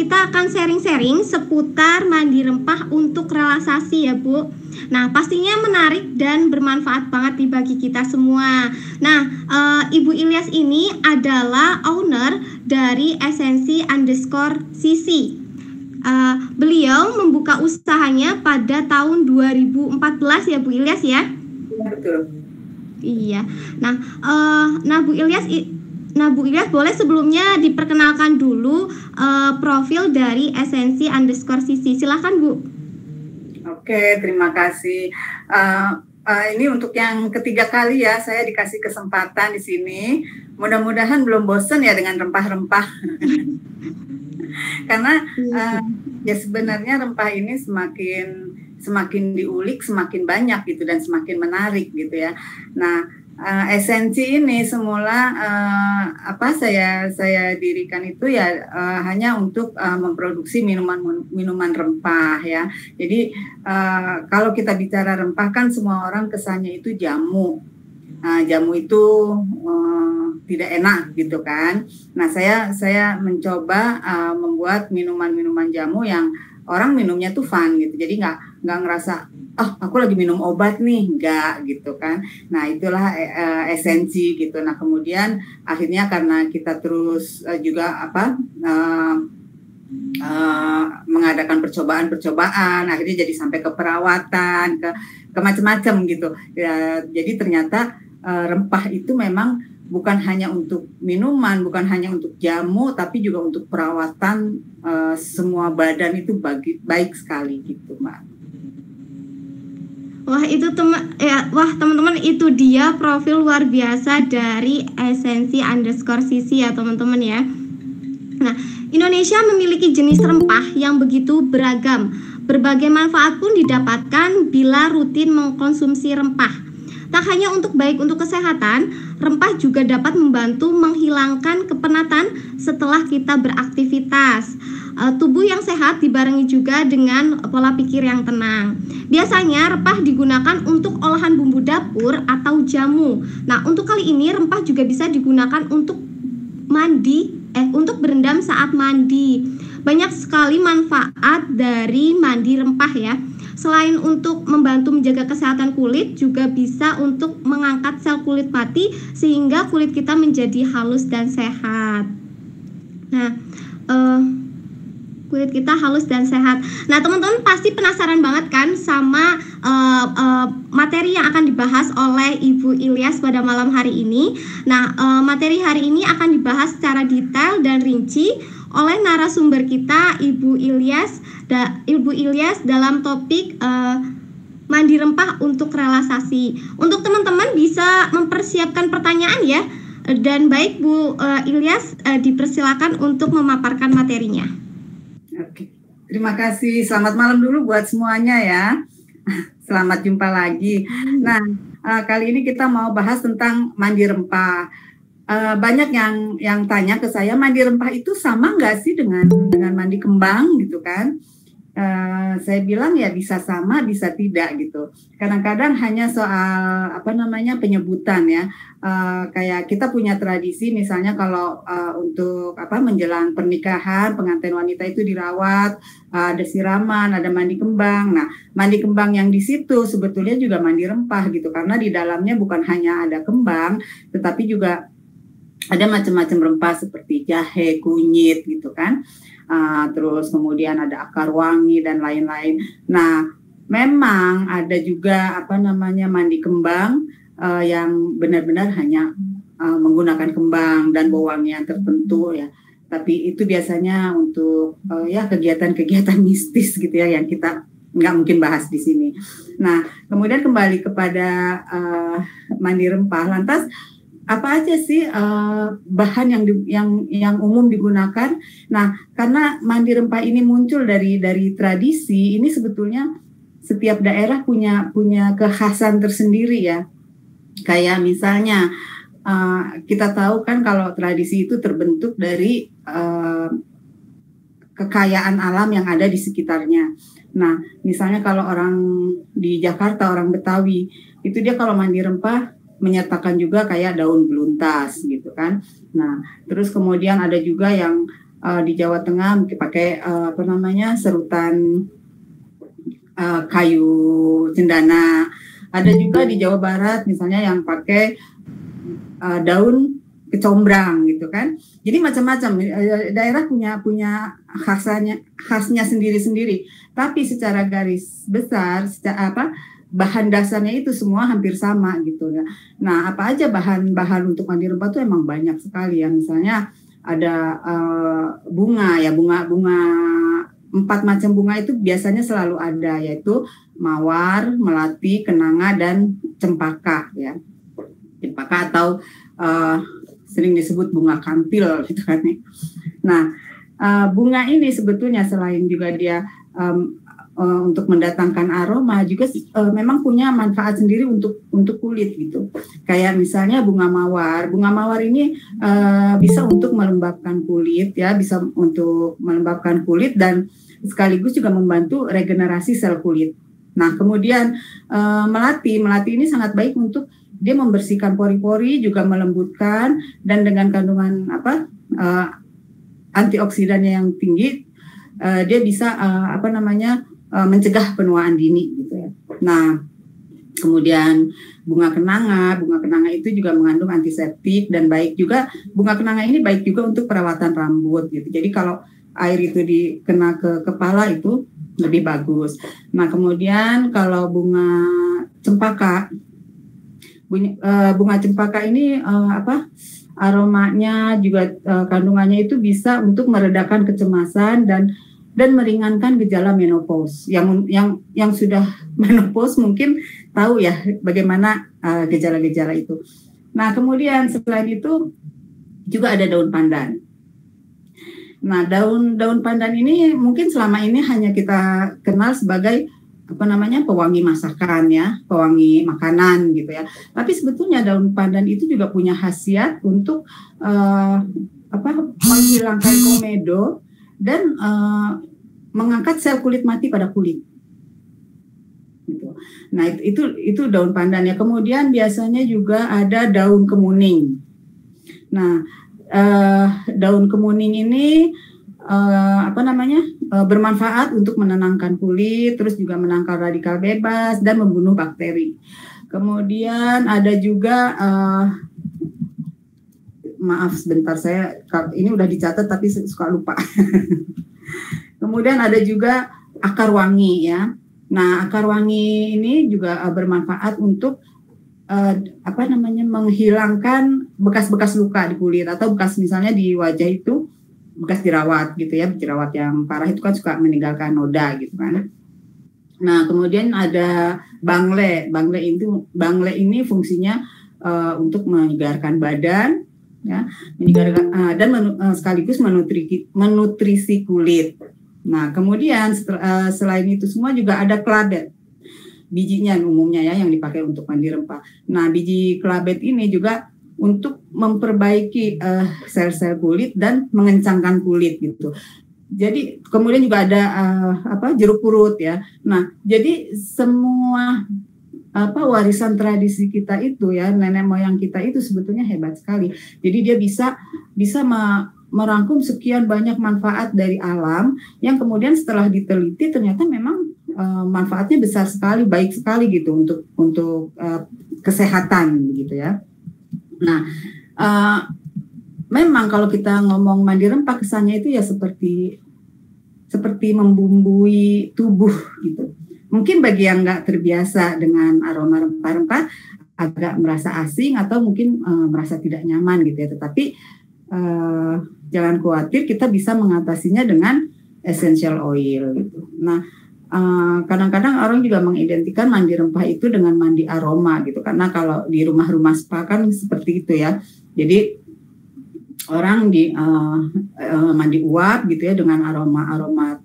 kita akan sharing-sharing seputar mandi rempah untuk relaksasi ya Bu. Nah, pastinya menarik dan bermanfaat banget nih bagi kita semua. Nah, Ibu Ilyas ini adalah owner dari Esensi_CC. Beliau membuka usahanya pada tahun 2014 ya Bu Ilyas ya? Iya, betul. Iya. Nah, Bu Ilyas boleh sebelumnya diperkenalkan dulu profil dari Esensi_CC. Silahkan Bu. Oke, terima kasih. Ini untuk yang ketiga kali ya saya dikasih kesempatan di sini. Mudah-mudahan belum bosan ya dengan rempah-rempah. Karena ya sebenarnya rempah ini semakin diulik semakin banyak gitu dan semakin menarik gitu ya. Nah, esensi ini semula saya dirikan itu ya hanya untuk memproduksi minuman rempah ya. Jadi kalau kita bicara rempah kan semua orang kesannya itu jamu. Jamu itu tidak enak gitu kan. Nah, saya mencoba membuat minuman-minuman jamu yang orang minumnya tuh fun gitu. Jadi nggak ngerasa aku lagi minum obat nih, enggak gitu kan. Nah, itulah esensi gitu. Nah, kemudian akhirnya karena kita terus juga mengadakan percobaan-percobaan, akhirnya jadi sampai ke perawatan, ke macam-macam gitu. Ya, jadi ternyata rempah itu memang bukan hanya untuk minuman, bukan hanya untuk jamu, tapi juga untuk perawatan semua badan itu baik sekali gitu, Mbak. Wah teman-teman, itu dia profil luar biasa dari Esensi_CC ya teman-teman ya. Nah, Indonesia memiliki jenis rempah yang begitu beragam. Berbagai manfaat pun didapatkan bila rutin mengkonsumsi rempah. Tak hanya baik untuk kesehatan, rempah juga dapat membantu menghilangkan kepenatan setelah kita beraktivitas. Tubuh yang sehat dibarengi juga dengan pola pikir yang tenang. Biasanya rempah digunakan untuk olahan bumbu dapur atau jamu. Nah, untuk kali ini rempah juga bisa digunakan untuk untuk berendam saat mandi. Banyak sekali manfaat dari mandi rempah ya. Selain untuk membantu menjaga kesehatan kulit, juga bisa untuk mengangkat sel kulit mati sehingga kulit kita menjadi halus dan sehat. Nah, kulit kita halus dan sehat. Nah, teman-teman pasti penasaran banget kan sama materi yang akan dibahas oleh Ibu Ilyas pada malam hari ini. Nah, materi hari ini akan dibahas secara detail dan rinci oleh narasumber kita Ibu Ilyas dalam topik mandi rempah untuk relaksasi. Untuk teman-teman bisa mempersiapkan pertanyaan ya. Dan baik Bu Ilyas, dipersilakan untuk memaparkan materinya. Oke, terima kasih. Selamat malam dulu buat semuanya ya. Selamat jumpa lagi. Nah, kali ini kita mau bahas tentang mandi rempah. Banyak yang tanya ke saya, mandi rempah itu sama nggak sih dengan mandi kembang gitu kan? Saya bilang ya bisa sama, bisa tidak gitu. Kadang-kadang hanya soal penyebutan ya. Kayak kita punya tradisi misalnya kalau untuk menjelang pernikahan pengantin wanita itu dirawat, ada siraman, ada mandi kembang. Nah, mandi kembang yang di situ sebetulnya juga mandi rempah gitu, karena di dalamnya bukan hanya ada kembang, tetapi juga ada macam-macam rempah seperti jahe, kunyit gitu kan. Terus kemudian ada akar wangi dan lain-lain. Nah, memang ada juga mandi kembang yang benar-benar hanya menggunakan kembang dan bau-wangian tertentu ya. Tapi itu biasanya untuk kegiatan-kegiatan mistis gitu ya, yang kita nggak mungkin bahas di sini. Nah, kemudian kembali kepada mandi rempah. Lantas apa aja sih bahan yang umum digunakan? Nah, karena mandi rempah ini muncul dari tradisi, ini sebetulnya setiap daerah punya kekhasan tersendiri ya. Kayak misalnya kita tahu kan kalau tradisi itu terbentuk dari kekayaan alam yang ada di sekitarnya. Nah, misalnya kalau orang di Jakarta, orang Betawi, itu dia kalau mandi rempah menyertakan juga kayak daun beluntas gitu kan. Nah, terus kemudian ada juga yang di Jawa Tengah mungkin pakai serutan kayu cendana. Ada juga di Jawa Barat misalnya yang pakai daun kecombrang gitu kan. Jadi macam-macam daerah punya khasnya sendiri-sendiri. Tapi secara garis besar bahan dasarnya itu semua hampir sama gitu ya. Nah, apa aja bahan-bahan untuk mandi rempah itu emang banyak sekali ya. Misalnya ada bunga 4 macam bunga itu biasanya selalu ada, yaitu mawar, melati, kenanga, dan cempaka ya. Cempaka atau sering disebut bunga kantil gitu kan. Nah, bunga ini sebetulnya selain juga dia untuk mendatangkan aroma juga memang punya manfaat sendiri untuk kulit gitu. Kayak misalnya bunga mawar. Bunga mawar ini bisa untuk melembabkan kulit ya, bisa untuk melembabkan kulit dan sekaligus juga membantu regenerasi sel kulit. Nah, kemudian melati ini sangat baik untuk dia membersihkan pori-pori, juga melembutkan, dan dengan kandungan antioksidannya yang tinggi, dia bisa mencegah penuaan dini gitu ya. Nah, kemudian bunga kenanga itu juga mengandung antiseptik dan baik juga. Bunga kenanga ini baik juga untuk perawatan rambut gitu. Jadi kalau air itu dikena ke kepala itu lebih bagus. Nah, kemudian kalau bunga cempaka ini aromanya juga kandungannya itu bisa untuk meredakan kecemasan dan meringankan gejala menopause. Yang sudah menopause mungkin tahu ya bagaimana gejala-gejala itu. Nah, kemudian selain itu juga ada daun pandan. Nah, daun pandan ini mungkin selama ini hanya kita kenal sebagai pewangi masakan ya, pewangi makanan gitu ya. Tapi sebetulnya daun pandan itu juga punya khasiat untuk menghilangkan komedo dan mengangkat sel kulit mati pada kulit. Gitu. Nah, itu daun pandan ya. Kemudian biasanya juga ada daun kemuning. Nah, daun kemuning ini bermanfaat untuk menenangkan kulit, terus juga menangkal radikal bebas dan membunuh bakteri. Kemudian ada juga maaf sebentar, saya ini udah dicatat tapi suka lupa. Kemudian ada juga akar wangi ya. Nah, akar wangi ini juga bermanfaat untuk menghilangkan bekas-bekas luka di kulit atau bekas misalnya di wajah itu bekas jerawat gitu ya, jerawat yang parah itu kan suka meninggalkan noda gitu kan. Nah, kemudian ada bangle. Bangle ini fungsinya untuk menyegarkan badan ya, dan sekaligus menutrisi kulit. Nah, kemudian selain itu semua juga ada kelabet. Bijinya umumnya ya yang dipakai untuk mandi rempah. Nah, biji kelabet ini juga untuk memperbaiki sel-sel kulit dan mengencangkan kulit gitu. Jadi kemudian juga ada jeruk purut ya. Nah, jadi semua warisan tradisi kita itu ya, nenek moyang kita itu sebetulnya hebat sekali. Jadi dia bisa merangkum sekian banyak manfaat dari alam yang kemudian setelah diteliti ternyata memang manfaatnya besar sekali, baik sekali gitu untuk kesehatan gitu ya. Nah, memang kalau kita ngomong mandi rempah kesannya itu ya seperti membumbui tubuh gitu. Mungkin bagi yang nggak terbiasa dengan aroma rempah-rempah agak merasa asing atau mungkin merasa tidak nyaman gitu ya. Tetapi jangan khawatir, kita bisa mengatasinya dengan essential oil gitu. Nah, kadang-kadang orang juga mengidentikan mandi rempah itu dengan mandi aroma gitu, karena kalau di rumah-rumah spa kan seperti itu ya. Jadi orang mandi uap gitu ya dengan aroma-aroma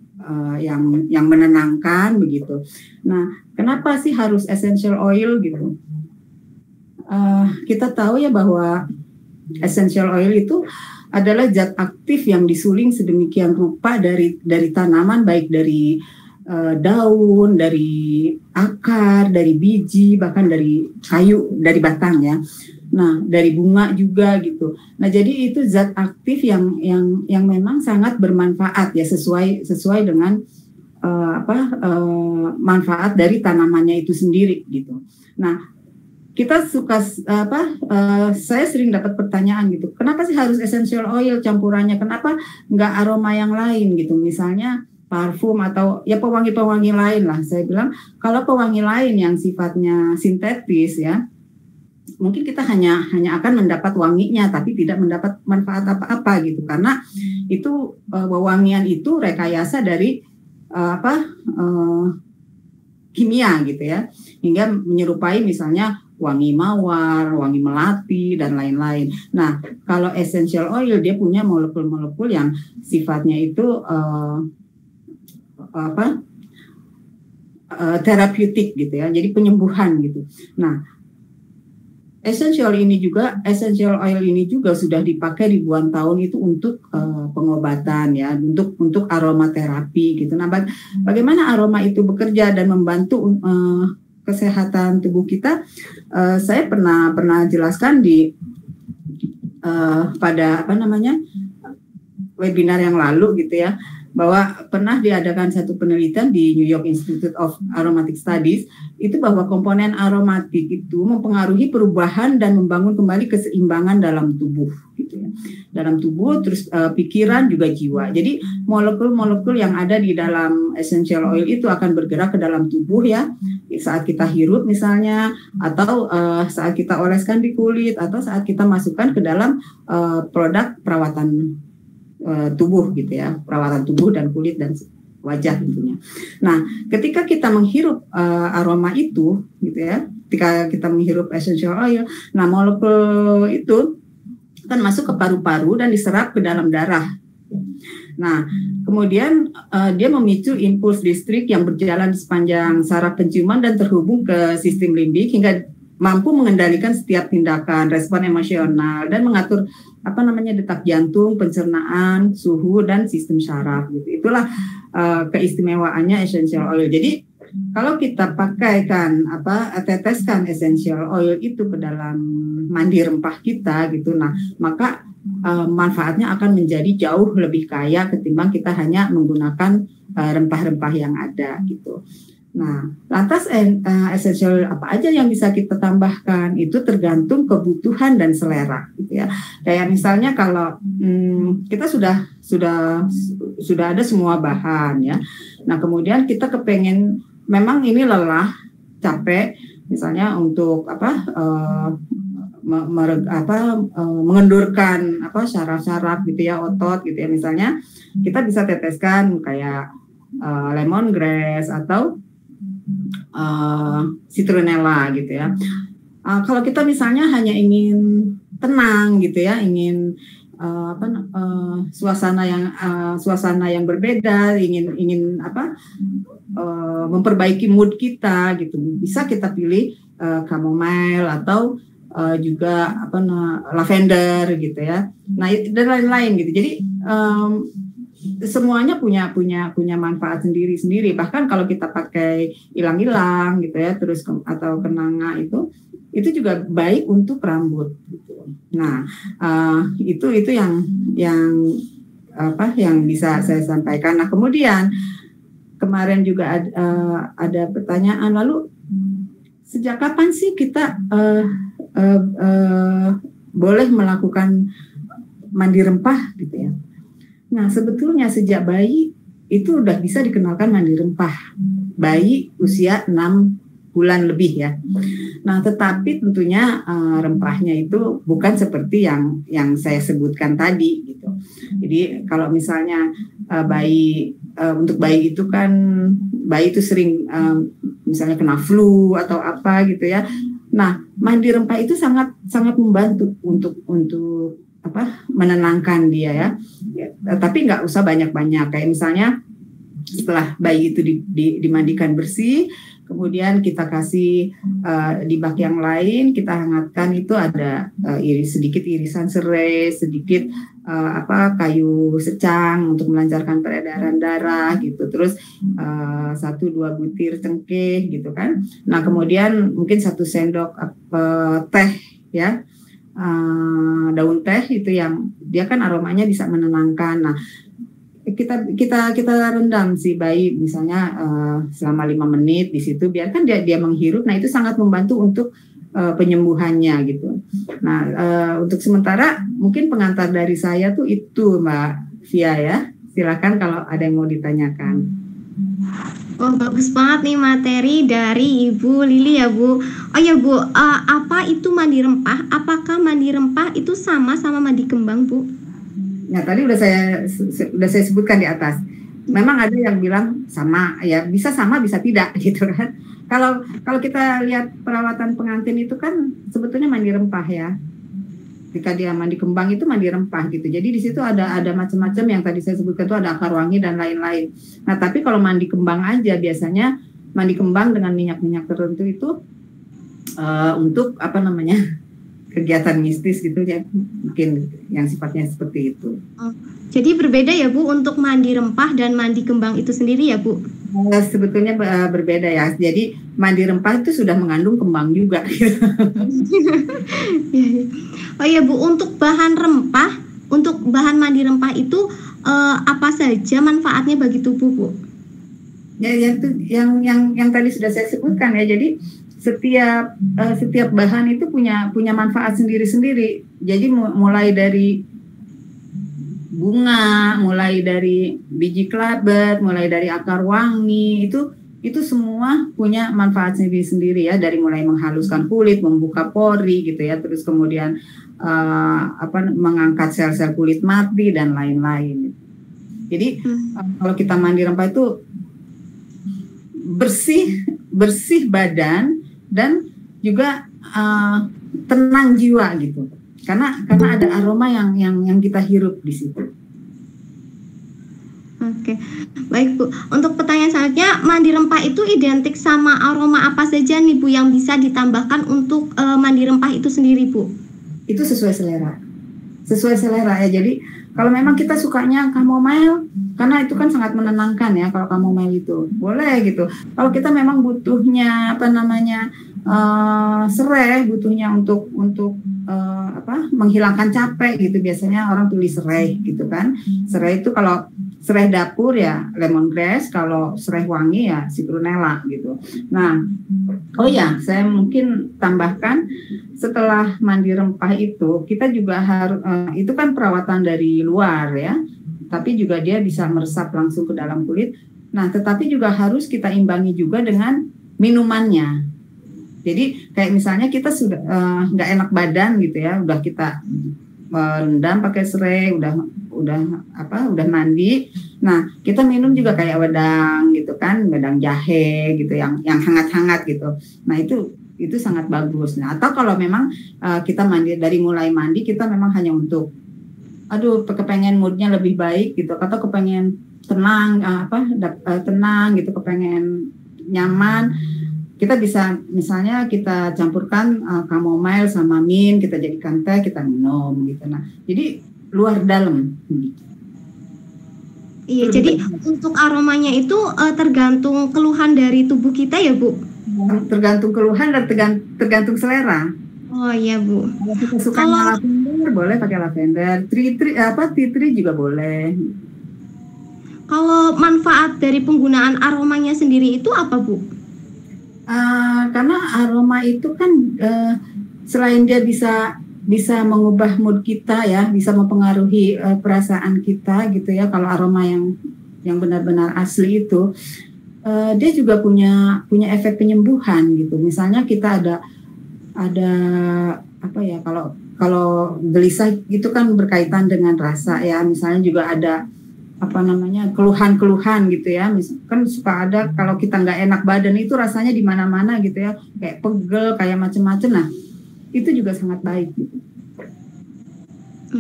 yang menenangkan begitu. Nah, kenapa sih harus essential oil gitu? Kita tahu ya bahwa essential oil itu adalah zat aktif yang disuling sedemikian rupa dari tanaman, baik dari daun, dari akar, dari biji, bahkan dari kayu, dari batang ya. Nah, dari bunga juga gitu. Nah, jadi itu zat aktif yang memang sangat bermanfaat ya, sesuai dengan manfaat dari tanamannya itu sendiri gitu. Nah, kita suka saya sering dapat pertanyaan gitu, kenapa sih harus essential oil campurannya? Kenapa nggak aroma yang lain gitu? Misalnya parfum atau ya pewangi-pewangi lain lah. Saya bilang kalau pewangi lain yang sifatnya sintetis ya, mungkin kita hanya akan mendapat wanginya tapi tidak mendapat manfaat apa-apa gitu, karena itu wewangian itu rekayasa dari kimia gitu ya, hingga menyerupai misalnya wangi mawar, wangi melati dan lain-lain. Nah, kalau essential oil dia punya molekul-molekul yang sifatnya itu terapeutik gitu ya, jadi penyembuhan gitu. Nah, essential oil ini juga sudah dipakai ribuan tahun itu untuk pengobatan ya, untuk aromaterapi gitu. Nah, bagaimana aroma itu bekerja dan membantu kesehatan tubuh kita? Saya pernah jelaskan di pada webinar yang lalu gitu ya, bahwa pernah diadakan satu penelitian di New York Institute of Aromatic Studies itu bahwa komponen aromatik itu mempengaruhi perubahan dan membangun kembali keseimbangan dalam tubuh gitu ya. Dalam tubuh, terus pikiran juga jiwa. Jadi molekul-molekul yang ada di dalam essential oil itu akan bergerak ke dalam tubuh ya, saat kita hirup misalnya, atau saat kita oleskan di kulit, atau saat kita masukkan ke dalam produk perawatan tubuh gitu ya, perawatan tubuh dan kulit dan wajah tentunya. Nah, ketika kita menghirup aroma itu gitu ya, ketika kita menghirup essential oil, nah molekul itu akan masuk ke paru-paru dan diserap ke dalam darah. Nah, kemudian dia memicu impuls listrik yang berjalan di sepanjang saraf penciuman dan terhubung ke sistem limbik hingga mampu mengendalikan setiap tindakan, respon emosional, dan mengatur detak jantung, pencernaan, suhu, dan sistem saraf gitu. Itulah keistimewaannya essential oil. Jadi kalau kita pakaikan teteskan essential oil itu ke dalam mandi rempah kita gitu, nah maka manfaatnya akan menjadi jauh lebih kaya ketimbang kita hanya menggunakan rempah-rempah yang ada gitu. Nah, lantas essential apa aja yang bisa kita tambahkan itu tergantung kebutuhan dan selera, gitu ya. Kayak misalnya kalau kita sudah ada semua bahan ya. Nah, kemudian kita kepengen memang ini lelah, capek, misalnya untuk mengendurkan syaraf-syaraf gitu ya, otot gitu ya. Misalnya kita bisa teteskan kayak lemongrass atau citronella gitu ya. Kalau kita misalnya hanya ingin tenang gitu ya, ingin suasana yang berbeda, ingin memperbaiki mood kita gitu, bisa kita pilih chamomile atau juga lavender gitu ya. Nah, dan lain-lain gitu. Jadi semuanya punya manfaat sendiri-sendiri. Bahkan kalau kita pakai ilang-ilang gitu ya, terus atau kenanga itu juga baik untuk rambut gitu. Nah, itu yang bisa saya sampaikan. Nah, kemudian kemarin juga ada pertanyaan, lalu sejak kapan sih kita boleh melakukan mandi rempah gitu ya? Nah, sebetulnya sejak bayi itu udah bisa dikenalkan mandi rempah. Bayi usia 6 bulan lebih ya. Nah, tetapi tentunya rempahnya itu bukan seperti yang saya sebutkan tadi gitu. Jadi kalau misalnya untuk bayi itu kan, bayi itu sering misalnya kena flu atau apa gitu ya. Nah, mandi rempah itu sangat membantu untuk menenangkan dia ya. Tapi nggak usah banyak-banyak. Kayak misalnya setelah bayi itu dimandikan bersih, kemudian kita kasih di bak yang lain, kita hangatkan, itu ada sedikit irisan serai, sedikit kayu secang untuk melancarkan peredaran darah gitu. Terus 1-2 butir cengkeh gitu kan. Nah, kemudian mungkin 1 sendok teh ya. Daun teh itu yang dia kan aromanya bisa menenangkan. Nah, kita rendam si bayi misalnya selama 5 menit di situ, biarkan dia menghirup. Nah, itu sangat membantu untuk penyembuhannya gitu. Nah, untuk sementara mungkin pengantar dari saya tuh itu, Mbak Via ya. Silakan kalau ada yang mau ditanyakan. Oh, bagus banget nih materi dari Ibu Lili ya, Bu. Oh ya, Bu, apa itu mandi rempah? Apakah mandi rempah itu sama mandi kembang, Bu? Nah, tadi udah saya sebutkan di atas. Memang ada yang bilang sama, ya bisa sama bisa tidak gitu kan. Kalau kita lihat perawatan pengantin itu kan sebetulnya mandi rempah ya. Ketika dia mandi kembang itu mandi rempah gitu. Jadi di situ ada macam-macam yang tadi saya sebutkan, itu ada akar wangi dan lain-lain. Nah, tapi kalau mandi kembang aja biasanya mandi kembang dengan minyak-minyak tertentu itu untuk apa namanya, kegiatan mistis gitu ya, mungkin yang sifatnya seperti itu. Jadi berbeda ya, Bu, untuk mandi rempah dan mandi kembang itu sendiri ya, Bu? Sebetulnya berbeda ya. Jadi mandi rempah itu sudah mengandung kembang juga. Oh iya, Bu, untuk bahan rempah, untuk bahan mandi rempah itu apa saja manfaatnya bagi tubuh, Bu? Ya, yang tadi sudah saya sebutkan ya. Jadi setiap bahan itu punya manfaat sendiri-sendiri. Jadi mulai dari bunga, mulai dari biji kelabet, mulai dari akar wangi, itu semua punya manfaat sendiri-sendiri ya, dari mulai menghaluskan kulit, membuka pori gitu ya, terus kemudian mengangkat sel-sel kulit mati dan lain-lain. Jadi kalau kita mandi rempah itu bersih badan dan juga tenang jiwa gitu. Karena ada aroma yang kita hirup di situ. Oke, baik Bu. Untuk pertanyaan selanjutnya, mandi rempah itu identik sama aroma apa saja nih Bu yang bisa ditambahkan untuk mandi rempah itu sendiri, Bu? Itu sesuai selera ya. Jadi kalau memang kita sukanya chamomile, karena itu kan sangat menenangkan ya kalau chamomile itu, boleh gitu. Kalau kita memang butuhnya serai, butuhnya untuk menghilangkan capek gitu, biasanya orang tulis serai gitu kan. Serai itu kalau serai dapur ya lemongrass, kalau serai wangi ya citronella gitu. Nah, oh ya, saya mungkin tambahkan, setelah mandi rempah itu kita juga harus itu kan perawatan dari luar ya, tapi juga dia bisa meresap langsung ke dalam kulit. Nah, tetapi juga harus kita imbangi juga dengan minumannya. Jadi kayak misalnya kita sudah nggak enak badan gitu ya, udah kita merendam pakai serai, udah mandi. Nah, kita minum juga kayak wedang gitu kan, wedang jahe gitu yang hangat-hangat gitu. Nah, itu sangat bagus. Nah, atau kalau memang kita dari mulai mandi kita memang hanya untuk kepengen moodnya lebih baik gitu, atau kepengen tenang tenang gitu, kepengen nyaman, kita bisa misalnya kita campurkan chamomile sama mint, kita jadikan teh, kita minum gitu. Nah, jadi luar dalam. Iya, jadi untuk aromanya itu tergantung keluhan dari tubuh kita ya, Bu? Tergantung keluhan dan tergantung selera. Oh iya, Bu. Kalau kita suka lavender, boleh pakai lavender. Tea tree juga boleh. Kalau manfaat dari penggunaan aromanya sendiri itu apa, Bu? Karena aroma itu kan selain dia bisa mengubah mood kita ya, bisa mempengaruhi perasaan kita gitu ya. Kalau aroma yang benar-benar asli itu, dia juga punya efek penyembuhan gitu. Misalnya kita ada kalau gelisah itu kan berkaitan dengan rasa ya. Misalnya juga ada keluhan-keluhan gitu ya, kan suka ada kalau kita nggak enak badan itu rasanya di mana-mana gitu ya, kayak pegel, kayak macam-macam. Nah, itu juga sangat baik gitu.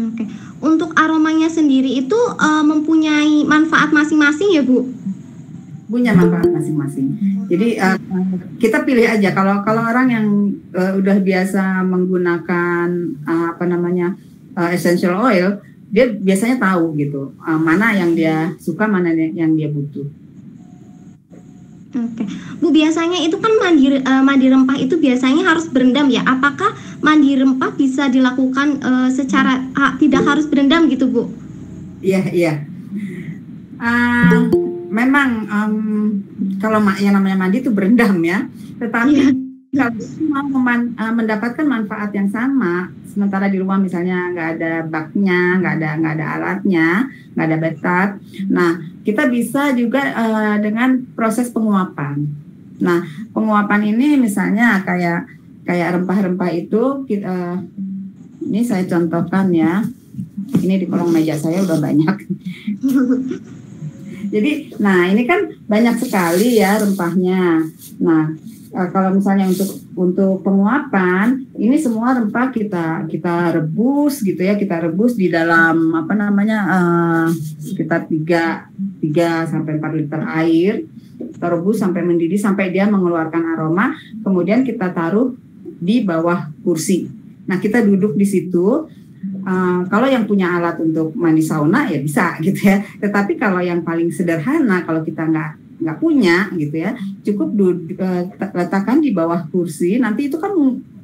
Oke. Untuk aromanya sendiri itu mempunyai manfaat masing-masing ya, Bu? Punya manfaat masing-masing. Jadi kita pilih aja. Kalau orang yang udah biasa menggunakan essential oil, dia biasanya tahu gitu mana yang dia suka, mana yang dia butuh. Oke, Bu, biasanya itu kan mandi rempah itu biasanya harus berendam ya. Apakah mandi rempah bisa dilakukan secara tidak harus berendam gitu, Bu? Iya, iya. Memang kalau yang namanya mandi itu berendam ya, tetapi kalau mau mendapatkan manfaat yang sama, sementara di rumah misalnya nggak ada baknya, nggak ada alatnya, nggak ada bathtub, nah kita bisa juga dengan proses penguapan. Nah, penguapan ini misalnya kayak rempah-rempah itu ini saya contohkan ya. Ini di kolong meja saya udah banyak. Jadi, nah ini kan banyak sekali ya rempahnya. Nah, kalau misalnya untuk penguapan, ini semua rempah kita rebus gitu ya, kita rebus di dalam sekitar 3 sampai 4 liter air. Kita rebus sampai mendidih sampai dia mengeluarkan aroma, kemudian kita taruh di bawah kursi. Nah, kita duduk di situ. Kalau yang punya alat untuk mandi sauna ya bisa gitu ya. Tetapi kalau yang paling sederhana, kalau kita nggak punya gitu ya, cukup letakkan di bawah kursi. Nanti itu kan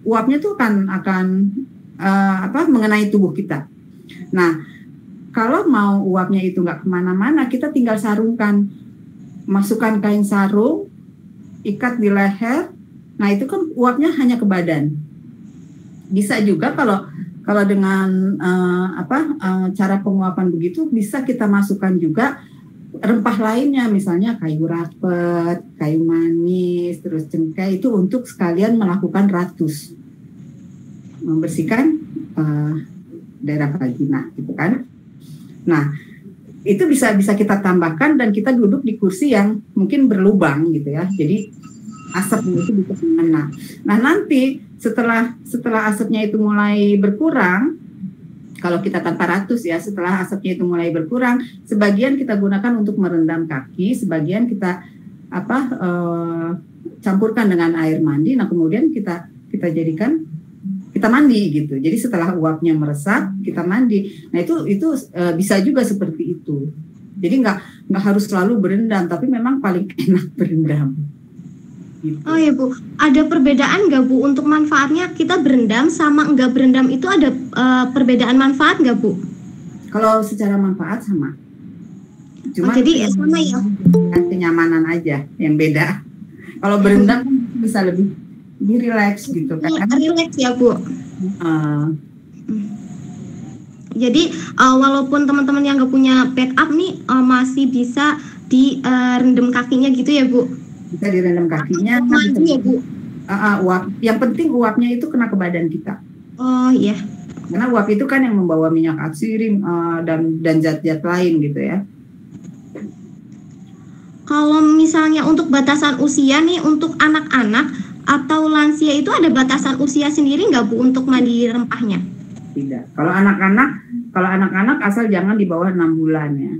uapnya tuh akan mengenai tubuh kita. Nah, kalau mau uapnya itu nggak kemana-mana, kita tinggal sarungkan, masukkan kain sarung, ikat di leher. Nah, itu kan uapnya hanya ke badan. Bisa juga kalau dengan cara penguapan begitu, bisa kita masukkan juga rempah lainnya, misalnya kayu rapet, kayu manis, terus cengkeh, itu untuk sekalian melakukan ratus, membersihkan daerah vagina gitu kan. Nah, itu bisa kita tambahkan dan kita duduk di kursi yang mungkin berlubang gitu ya, jadi asapnya itu bisa mengena. Nah, nanti setelah asapnya itu mulai berkurang, kalau kita tanpa ratus ya, setelah asapnya itu mulai berkurang, sebagian kita gunakan untuk merendam kaki, sebagian kita campurkan dengan air mandi. Nah, kemudian kita jadikan kita mandi gitu. Jadi setelah uapnya meresap, kita mandi. Nah, itu bisa juga seperti itu. Jadi nggak harus selalu berendam, tapi memang paling enak berendam. Gitu. Oh ya Bu, ada perbedaan nggak Bu untuk manfaatnya kita berendam sama nggak berendam itu ada perbedaan manfaat nggak Bu? Kalau secara manfaat sama. Cuma jadi sama ya? Kenyamanan aja yang beda. Kalau berendam bisa lebih rileks gitu kan? Rileks ya Bu. Jadi walaupun teman-teman yang nggak punya backup nih masih bisa direndam kakinya gitu ya Bu? Bisa direndam kakinya. Ya, Bu. Uap. Yang penting uapnya itu kena ke badan kita. Oh iya. Karena uap itu kan yang membawa minyak atsiri dan zat-zat lain gitu ya. Kalau misalnya untuk batasan usia nih untuk anak-anak atau lansia itu ada batasan usia sendiri nggak Bu untuk mandi rempahnya? Tidak. Kalau anak-anak asal jangan di bawah 6 bulan ya.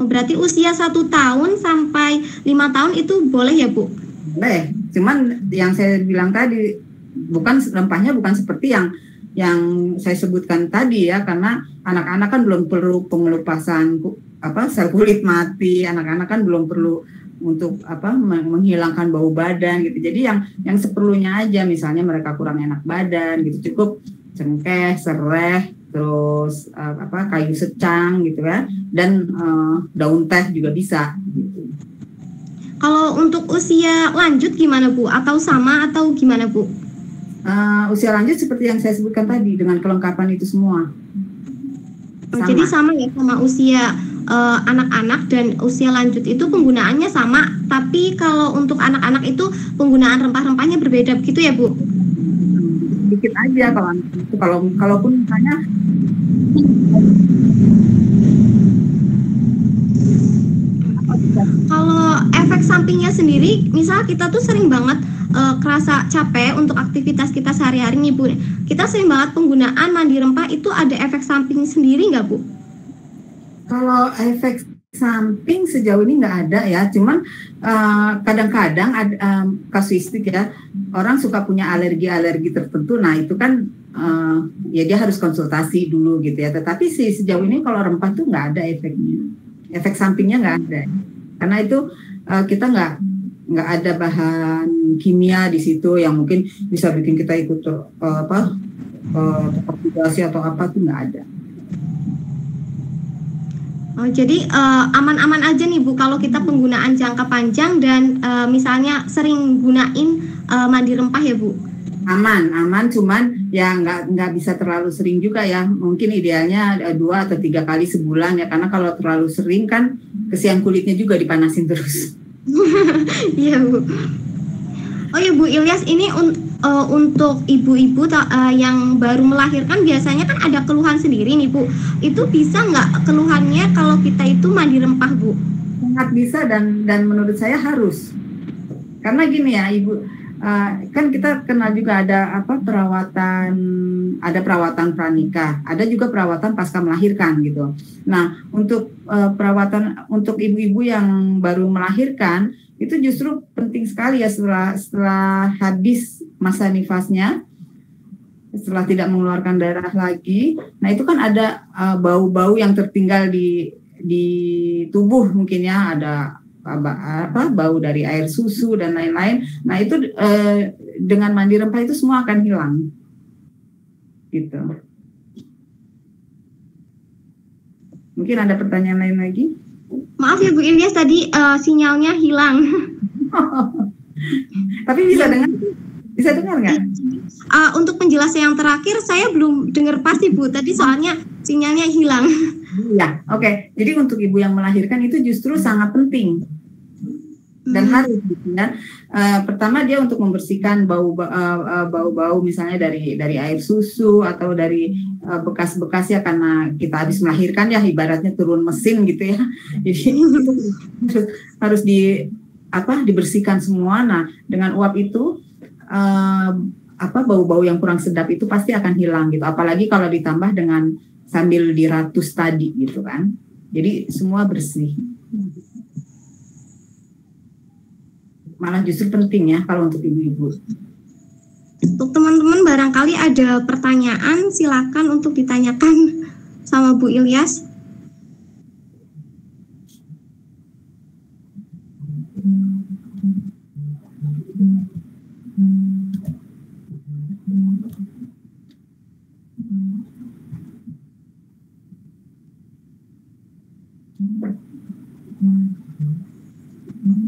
Oh, berarti usia 1 tahun sampai 5 tahun itu boleh ya Bu? Boleh. Cuman yang saya bilang tadi rempahnya bukan seperti yang saya sebutkan tadi ya, karena anak-anak kan belum perlu pengelupasan sel kulit mati, anak-anak kan belum perlu untuk menghilangkan bau badan gitu. Jadi yang seperlunya aja, misalnya mereka kurang enak badan gitu, cukup cengkeh, sereh, terus kayu secang gitu ya, dan daun teh juga bisa gitu. Kalau untuk usia lanjut gimana Bu? Atau sama atau gimana Bu? Usia lanjut seperti yang saya sebutkan tadi dengan kelengkapan itu semua. Sama. Jadi sama ya, sama usia anak-anak dan usia lanjut itu penggunaannya sama, tapi kalau untuk anak-anak itu penggunaan rempah-rempahnya berbeda begitu ya Bu? Dikit aja kalau anak itu, kalaupun misalnya kalau efek sampingnya sendiri, misal kita tuh sering banget kerasa capek untuk aktivitas kita sehari-hari nih Bu, kita sering banget penggunaan mandi rempah itu ada efek samping sendiri nggak Bu? Kalau efek samping sejauh ini nggak ada ya, cuman kadang-kadang ada kasuistik ya, orang suka punya alergi tertentu. Nah itu kan ya dia harus konsultasi dulu gitu ya. Tetapi sejauh ini kalau rempah tuh nggak ada efeknya, efek sampingnya nggak ada, karena itu kita nggak ada bahan kimia di situ yang mungkin bisa bikin kita ikut oxidasi atau apa tuh nggak ada. Oh, jadi aman-aman aja nih Bu kalau kita penggunaan jangka panjang dan misalnya sering gunain mandi rempah ya Bu? Aman, cuman ya nggak bisa terlalu sering juga ya. Mungkin idealnya 2 atau 3 kali sebulan ya, karena kalau terlalu sering kan kesian kulitnya juga dipanasin terus. Iya Bu. Oh ya Bu Ilyas, ini untuk ibu-ibu yang baru melahirkan biasanya kan ada keluhan sendiri nih Bu. Itu bisa nggak keluhannya kalau kita itu mandi rempah Bu? Sangat bisa dan menurut saya harus. Karena gini ya Ibu, kan kita kenal juga ada perawatan pranikah, ada juga perawatan pasca melahirkan gitu. Nah, untuk perawatan untuk ibu-ibu yang baru melahirkan itu justru penting sekali ya setelah habis masa nifasnya, setelah tidak mengeluarkan darah lagi. Nah, itu kan ada bau-bau yang tertinggal di tubuh, mungkin ya, ada bau dari air susu dan lain-lain. Nah, itu dengan mandi rempah itu semua akan hilang. Gitu. Mungkin ada pertanyaan lain lagi? Maaf ya Bu Ilyas, tadi sinyalnya hilang. Tapi bisa dengar nggak? Untuk penjelasan yang terakhir saya belum dengar pasti Bu. Tadi soalnya sinyalnya hilang. Iya, oke. Jadi untuk ibu yang melahirkan itu justru sangat penting dan harus gitu ya. Pertama dia untuk membersihkan bau-bau misalnya dari air susu atau dari bekas-bekas ya, karena kita habis melahirkan ya ibaratnya turun mesin gitu ya. Jadi harus dibersihkan semua. Nah, dengan uap itu bau-bau yang kurang sedap itu pasti akan hilang gitu. Apalagi kalau ditambah dengan sambil diratus tadi gitu kan. Jadi semua bersih. Malah justru penting ya kalau untuk ibu-ibu. Untuk teman-teman barangkali ada pertanyaan, silakan untuk ditanyakan sama Bu Ilyas.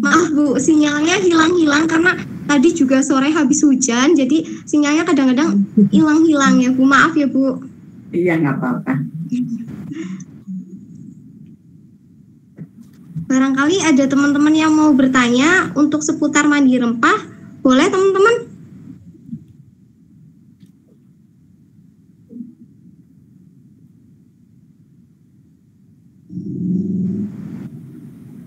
Maaf Bu, sinyalnya hilang-hilang karena tadi juga sore habis hujan, jadi sinyalnya kadang-kadang hilang-hilang ya Bu. Maaf ya Bu. Iya, nggak apa-apa. Barangkali ada teman-teman yang mau bertanya untuk seputar mandi rempah, boleh teman-teman?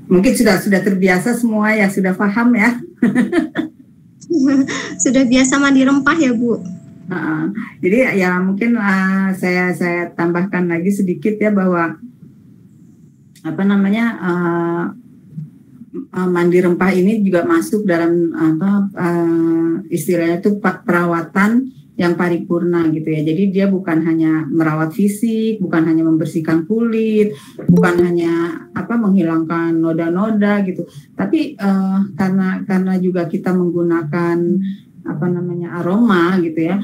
Mungkin sudah terbiasa semua ya, sudah paham ya. Sudah biasa mandi rempah ya Bu. Jadi ya mungkin saya tambahkan lagi sedikit ya bahwa mandi rempah ini juga masuk dalam istilahnya itu perawatan yang paripurna gitu ya. Jadi dia bukan hanya merawat fisik, bukan hanya membersihkan kulit, bukan hanya menghilangkan noda-noda gitu. Tapi karena juga kita menggunakan aroma gitu ya,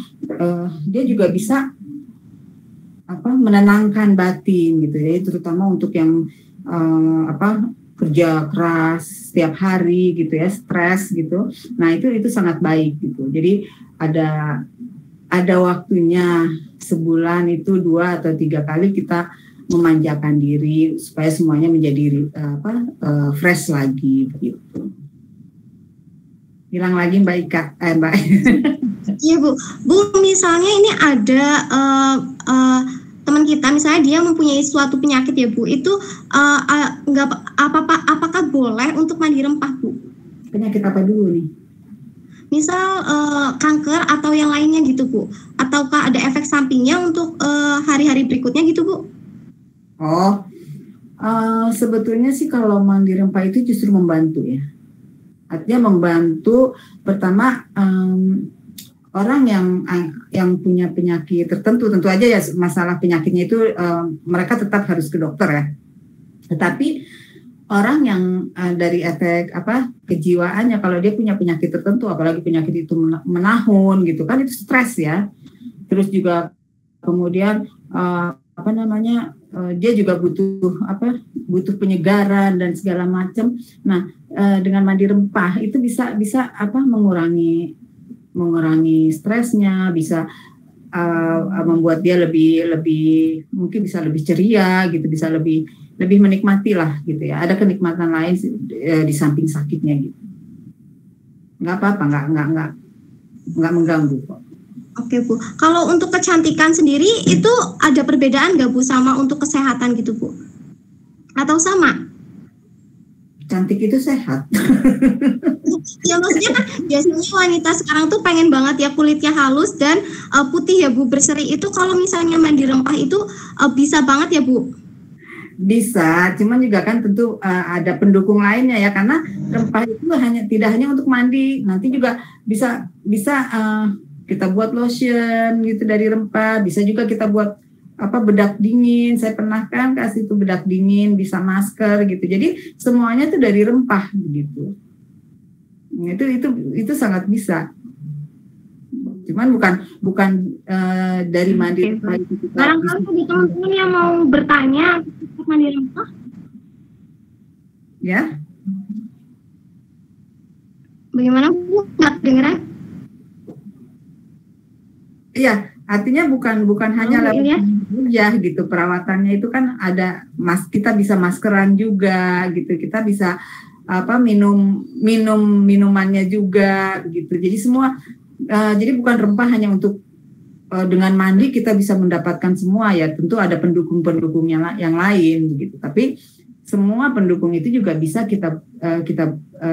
dia juga bisa menenangkan batin gitu ya, terutama untuk yang kerja keras setiap hari gitu ya, stres gitu. Nah, itu sangat baik gitu. Jadi ada waktunya sebulan itu 2 atau 3 kali kita memanjakan diri supaya semuanya menjadi fresh lagi gitu. Hilang lagi Mbak Ika, Mbak. Iya Bu. Bu, misalnya ini ada teman kita, misalnya dia mempunyai suatu penyakit ya Bu, itu apakah boleh untuk mandi rempah Bu? Penyakit apa dulu nih? Misal kanker atau yang lainnya gitu Bu, ataukah ada efek sampingnya untuk hari-hari berikutnya gitu Bu? Sebetulnya sih kalau mandi rempah itu justru membantu ya. Artinya membantu pertama orang yang punya penyakit tertentu, tentu aja ya masalah penyakitnya itu mereka tetap harus ke dokter ya. Tetapi orang yang dari efek kejiwaannya, kalau dia punya penyakit tertentu, apalagi penyakit itu menahun gitu kan, itu stres ya. Terus juga kemudian dia juga butuh penyegaran dan segala macam. Nah, dengan mandi rempah itu bisa mengurangi stresnya, bisa membuat dia lebih mungkin bisa lebih ceria gitu, bisa lebih menikmati lah gitu ya. Ada kenikmatan lain di samping sakitnya gitu. Nggak apa-apa, nggak mengganggu kok. Oke Bu, kalau untuk kecantikan sendiri itu ada perbedaan nggak Bu sama untuk kesehatan gitu Bu? Atau sama? Cantik itu sehat. Ya maksudnya kan biasanya wanita sekarang tuh pengen banget ya kulitnya halus dan putih ya Bu, berseri. Itu kalau misalnya mandi rempah itu bisa banget ya Bu? Bisa, cuman juga kan tentu ada pendukung lainnya ya, karena rempah itu tidak hanya untuk mandi, nanti juga bisa kita buat lotion gitu dari rempah, bisa juga kita buat bedak dingin. Saya pernah kan kasih tuh bedak dingin, bisa masker gitu. Jadi semuanya tuh dari rempah gitu. Itu sangat bisa. Cuman bukan dari mandi rempah itu. Barangkali ada teman-teman yang mau bertanya tentang mandi rempah. Ya. Bagaimana Bu? Nggak dengeran? Iya, artinya bukan hanya ya gitu, perawatannya itu kan ada kita bisa maskeran juga gitu, kita bisa minum minumannya juga gitu. Jadi semua jadi bukan rempah hanya untuk dengan mandi kita bisa mendapatkan semua ya, tentu ada pendukung-pendukungnya yang lain gitu. Tapi semua pendukung itu juga bisa kita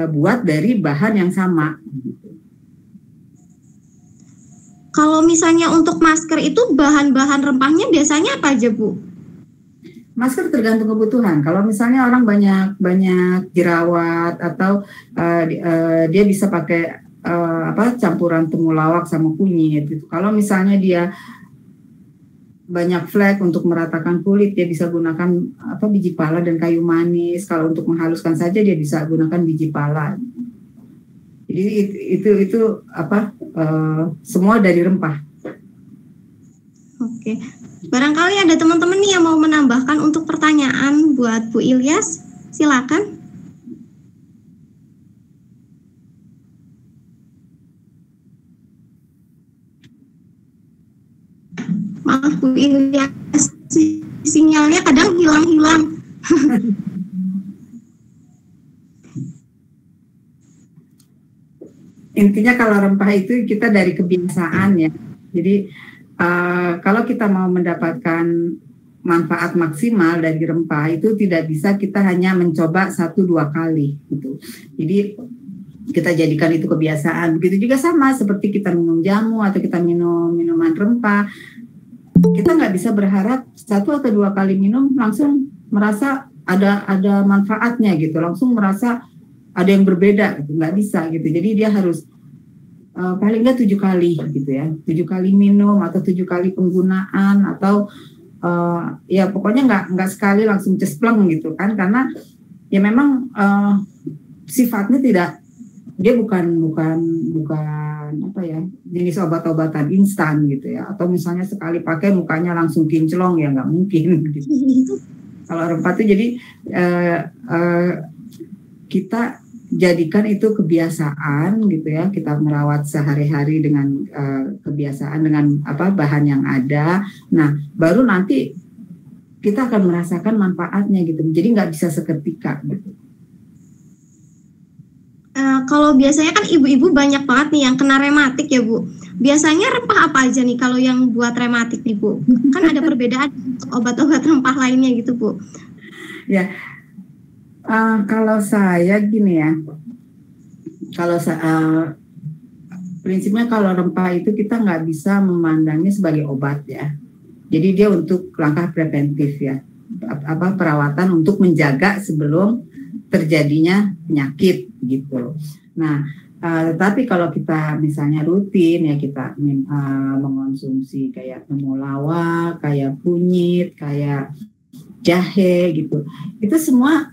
buat dari bahan yang sama gitu. Kalau misalnya untuk masker itu bahan-bahan rempahnya biasanya apa aja Bu? Masker tergantung kebutuhan. Kalau misalnya orang banyak jerawat atau dia bisa pakai campuran temulawak sama kunyit gitu. Kalau misalnya dia banyak flek untuk meratakan kulit, dia bisa gunakan biji pala dan kayu manis. Kalau untuk menghaluskan saja dia bisa gunakan biji pala. Jadi itu semua dari rempah. Oke. Barangkali ada teman-teman nih yang mau menambahkan untuk pertanyaan buat Bu Ilyas, silakan. Maaf Bu Ilyas, sinyalnya kadang hilang-hilang. Intinya kalau rempah itu kita dari kebiasaan ya. Jadi kalau kita mau mendapatkan manfaat maksimal dari rempah itu tidak bisa kita hanya mencoba 1-2 kali gitu. Jadi kita jadikan itu kebiasaan. Begitu juga sama seperti kita minum jamu atau kita minum minuman rempah. Kita nggak bisa berharap 1 atau 2 kali minum langsung merasa ada manfaatnya gitu, langsung merasa ada yang berbeda gitu, nggak bisa gitu. Jadi dia harus paling nggak 7 kali gitu ya, 7 kali minum atau 7 kali penggunaan atau ya pokoknya nggak sekali langsung cespleng gitu kan, karena ya memang sifatnya dia bukan jenis obat-obatan instan gitu ya, atau misalnya sekali pakai mukanya langsung kinclong ya nggak mungkin gitu. Kalau rempah itu jadi kita jadikan itu kebiasaan gitu ya, kita merawat sehari-hari dengan kebiasaan dengan bahan yang ada. Nah baru nanti kita akan merasakan manfaatnya gitu, jadi nggak bisa seketika gitu. Kalau biasanya kan ibu-ibu banyak banget nih yang kena rematik ya Bu. Biasanya rempah apa aja nih kalau yang buat rematik nih Bu? Kan ada perbedaan untuk obat-obat rempah lainnya gitu Bu. Ya, kalau saya gini ya, prinsipnya kalau rempah itu kita nggak bisa memandangnya sebagai obat ya. Jadi dia untuk langkah preventif ya, perawatan untuk menjaga sebelum terjadinya penyakit gitu. Nah, tetapi kalau kita misalnya rutin ya, kita mengonsumsi kayak temulawak, kayak kunyit, kayak jahe gitu, itu semua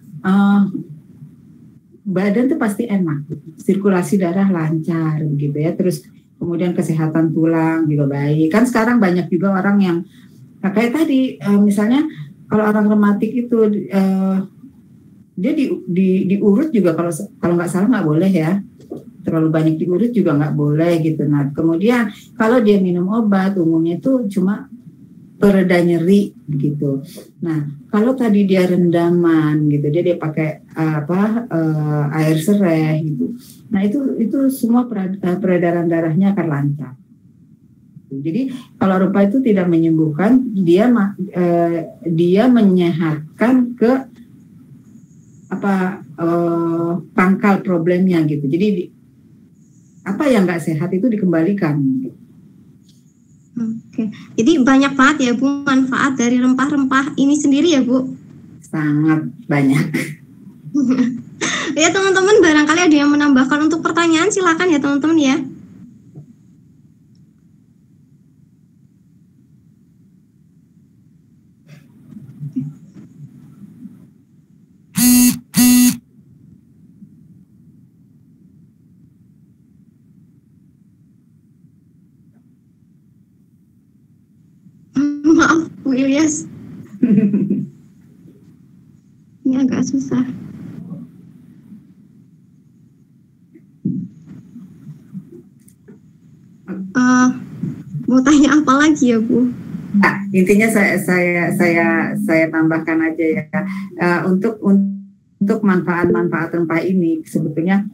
badan tuh pasti enak, sirkulasi darah lancar gitu ya, terus kemudian kesehatan tulang juga baik. Kan sekarang banyak juga orang yang kayak tadi misalnya kalau orang rematik itu dia diurut juga, kalau nggak salah nggak boleh ya, terlalu banyak diurut juga nggak boleh gitu. Nah kemudian kalau dia minum obat umumnya itu cuma pereda nyeri gitu. Nah kalau tadi dia rendaman gitu, dia pakai air serai gitu. Nah itu semua peredaran darahnya akan lancar. Jadi kalau rupa itu tidak menyembuhkan, dia menyehatkan ke pangkal problemnya gitu. Jadi apa yang nggak sehat itu dikembalikan. Oke, jadi banyak banget ya Bu manfaat dari rempah-rempah ini sendiri ya Bu? Sangat banyak. Ya teman-teman, barangkali ada yang menambahkan untuk pertanyaan, silakan ya teman-teman ya. Maaf Bu Ilyas. Ini agak susah. Mau tanya apa lagi ya Bu? Nah, intinya saya tambahkan aja ya, untuk manfaat-manfaat rempah ini sebetulnya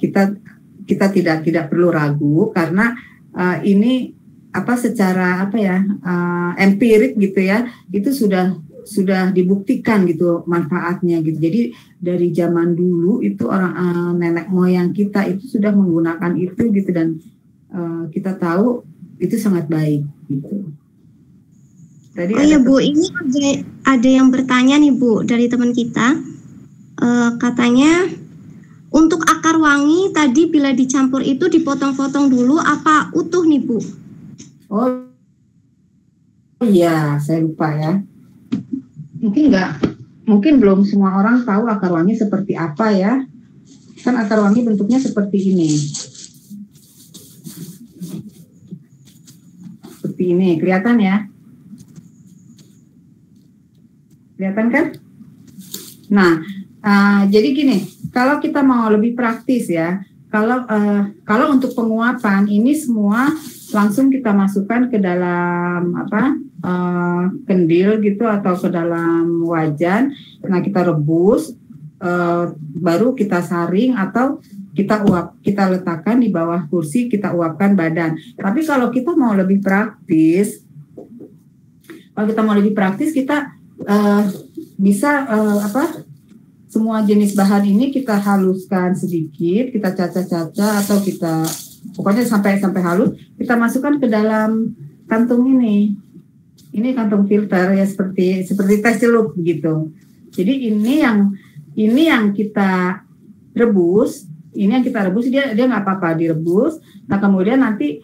kita tidak perlu ragu, karena ini secara empirik gitu ya, itu sudah dibuktikan gitu manfaatnya gitu. Jadi dari zaman dulu itu orang nenek moyang kita itu sudah menggunakan itu gitu, dan kita tahu itu sangat baik gitu. Tadi ya Bu, ini ada yang bertanya nih Bu dari teman kita, katanya untuk akar wangi tadi bila dicampur itu dipotong-potong dulu apa utuh nih Bu? Oh iya, saya lupa ya. Mungkin belum semua orang tahu akar wangi seperti apa ya. Kan akar wangi bentuknya seperti ini. Seperti ini, kelihatan ya? Kelihatan kan? Nah, jadi gini, kalau kita mau lebih praktis ya, kalau untuk penguapan ini semua langsung kita masukkan ke dalam kendil gitu atau ke dalam wajan. Nah kita rebus, baru kita saring atau kita letakkan di bawah kursi, kita uapkan badan. Tapi kalau kita mau lebih praktis, kita bisa semua jenis bahan ini kita haluskan sedikit, kita caca-caca atau kita pokoknya sampai halus, kita masukkan ke dalam kantung ini. Ini kantung filter ya, seperti tes celup gitu. Jadi ini yang kita rebus, dia nggak apa-apa direbus. Nah kemudian nanti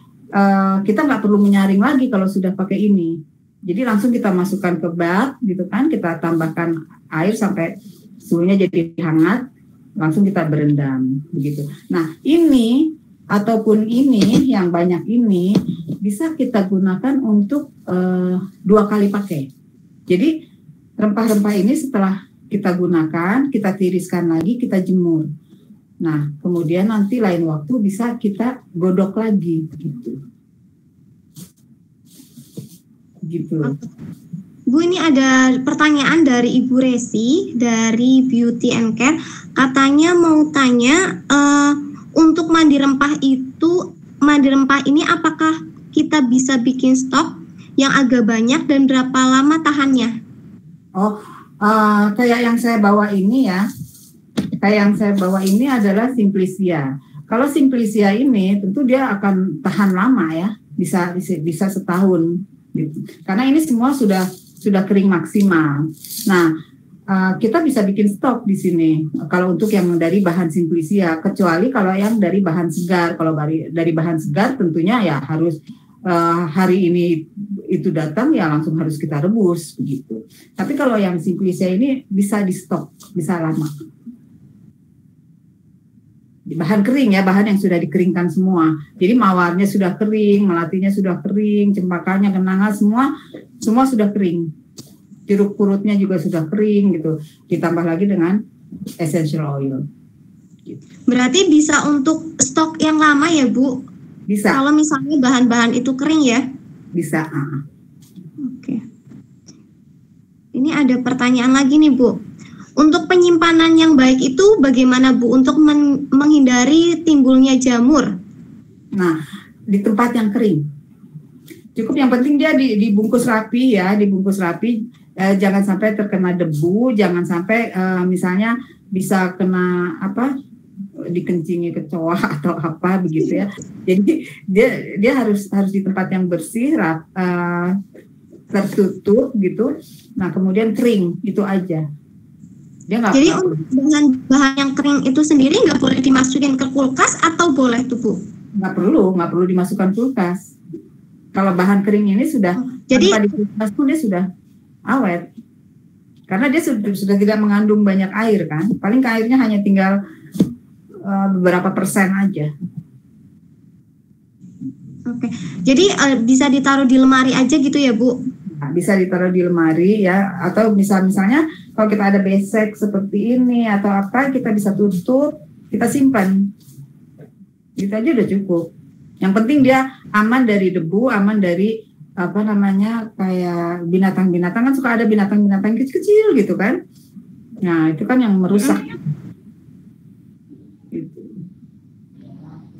kita nggak perlu menyaring lagi kalau sudah pakai ini. Jadi langsung kita masukkan ke bak gitu kan, kita tambahkan air sampai suhunya jadi hangat, langsung kita berendam begitu. Nah ini ataupun ini yang banyak ini bisa kita gunakan untuk 2 kali pakai. Jadi rempah-rempah ini setelah kita gunakan, kita tiriskan lagi, kita jemur. Nah kemudian nanti lain waktu bisa kita godok lagi gitu. Bu, ini ada pertanyaan dari Ibu Resi dari Beauty and Care. Katanya mau tanya, untuk mandi rempah ini apakah kita bisa bikin stok yang agak banyak dan berapa lama tahannya? Kayak yang saya bawa ini ya. Adalah Simplicia. Kalau Simplicia ini tentu dia akan tahan lama ya, bisa setahun gitu. Karena ini semua sudah kering maksimal. Nah, kita bisa bikin stok di sini. Kalau untuk yang dari bahan Simplicia, kecuali kalau yang dari bahan segar. Kalau dari bahan segar tentunya ya harus hari ini itu datang ya langsung harus kita rebus begitu. Tapi kalau yang Simplicia ini bisa di stok, bisa lama. Bahan kering ya, bahan yang sudah dikeringkan semua. Jadi mawarnya sudah kering, melatinya sudah kering, cempakanya, kenanga semua sudah kering. Jeruk purutnya juga sudah kering gitu. Ditambah lagi dengan essential oil. Berarti bisa untuk stok yang lama ya, Bu? Bisa. Kalau misalnya bahan-bahan itu kering ya? Bisa. Oke. Ini ada pertanyaan lagi nih, Bu. Untuk penyimpanan yang baik itu bagaimana, Bu, untuk menghindari timbulnya jamur? Nah, di tempat yang kering. Cukup yang penting dia dibungkus rapi ya, dibungkus rapi. Jangan sampai terkena debu, jangan sampai misalnya bisa kena dikencingi kecoa atau apa begitu ya. Jadi dia harus di tempat yang bersih, tertutup gitu. Nah, kemudian kering, itu aja. Jadi untuk bahan yang kering itu sendiri nggak boleh dimasukin ke kulkas atau boleh tuh, Bu? Nggak perlu dimasukkan kulkas. Kalau bahan kering ini sudah tanpa di kulkas pun dia sudah awet. Karena dia sudah tidak mengandung banyak air kan. Paling airnya hanya tinggal beberapa persen aja. Oke. Jadi bisa ditaruh di lemari aja gitu ya, Bu? Nah, bisa ditaruh di lemari ya, atau misalnya kalau kita ada besek seperti ini atau apa, kita bisa tutup, kita simpan. Itu aja udah cukup. Yang penting dia aman dari debu, aman dari kayak binatang-binatang, kan suka ada binatang-binatang kecil-kecil gitu kan. Nah, itu kan yang merusak. Gitu.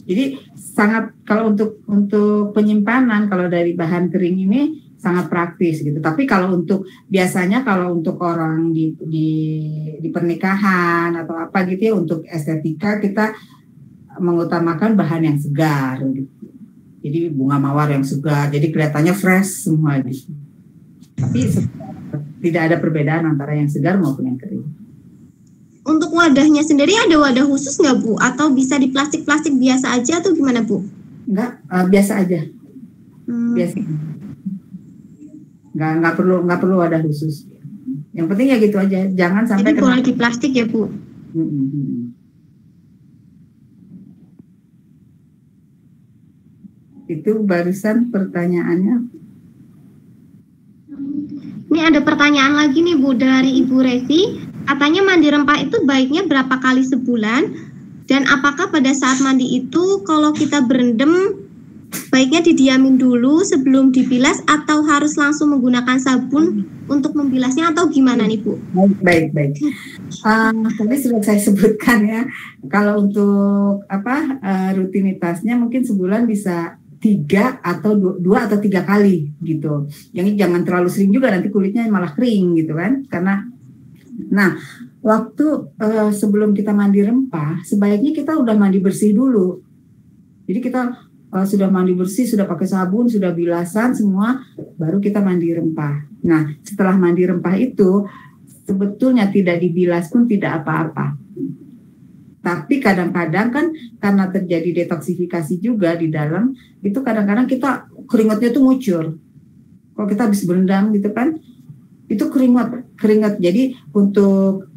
Jadi sangat, kalau untuk penyimpanan, kalau dari bahan kering ini sangat praktis gitu. Tapi kalau biasanya kalau untuk orang di pernikahan atau apa gitu ya, untuk estetika kita mengutamakan bahan yang segar gitu. Jadi bunga mawar yang segar, jadi kelihatannya fresh semua gitu. Tapi tidak ada perbedaan antara yang segar maupun yang kering. Untuk wadahnya sendiri ada wadah khusus nggak, Bu? Atau bisa di plastik-plastik biasa aja atau gimana, Bu? Enggak, biasa aja. Biasa. Nggak perlu wadah khusus. Yang penting ya gitu aja, jangan sampai. Jadi boleh di plastik ya, Bu? Itu barusan pertanyaannya. Ini ada pertanyaan lagi nih, Bu, dari Ibu Resi. Katanya mandi rempah itu baiknya berapa kali sebulan? Dan apakah pada saat mandi itu kalau kita berendam baiknya didiamin dulu sebelum dibilas atau harus langsung menggunakan sabun untuk membilasnya atau gimana nih, Bu? Baik. Tadi sudah saya sebutkan ya. Kalau untuk rutinitasnya mungkin sebulan bisa 3 atau 2 atau 3 kali gitu. Yang jangan terlalu sering juga, nanti kulitnya malah kering gitu kan. Nah, waktu sebelum kita mandi rempah, sebaiknya kita udah mandi bersih dulu. Jadi kita sudah mandi bersih, sudah pakai sabun, sudah bilasan semua, baru kita mandi rempah. Nah, setelah mandi rempah itu sebetulnya tidak dibilas pun tidak apa-apa. Tapi kadang-kadang kan karena terjadi detoksifikasi juga di dalam, itu kadang-kadang kita keringatnya tuh ngucur. Kalau kita habis berendam gitu kan, itu keringat. Jadi untuk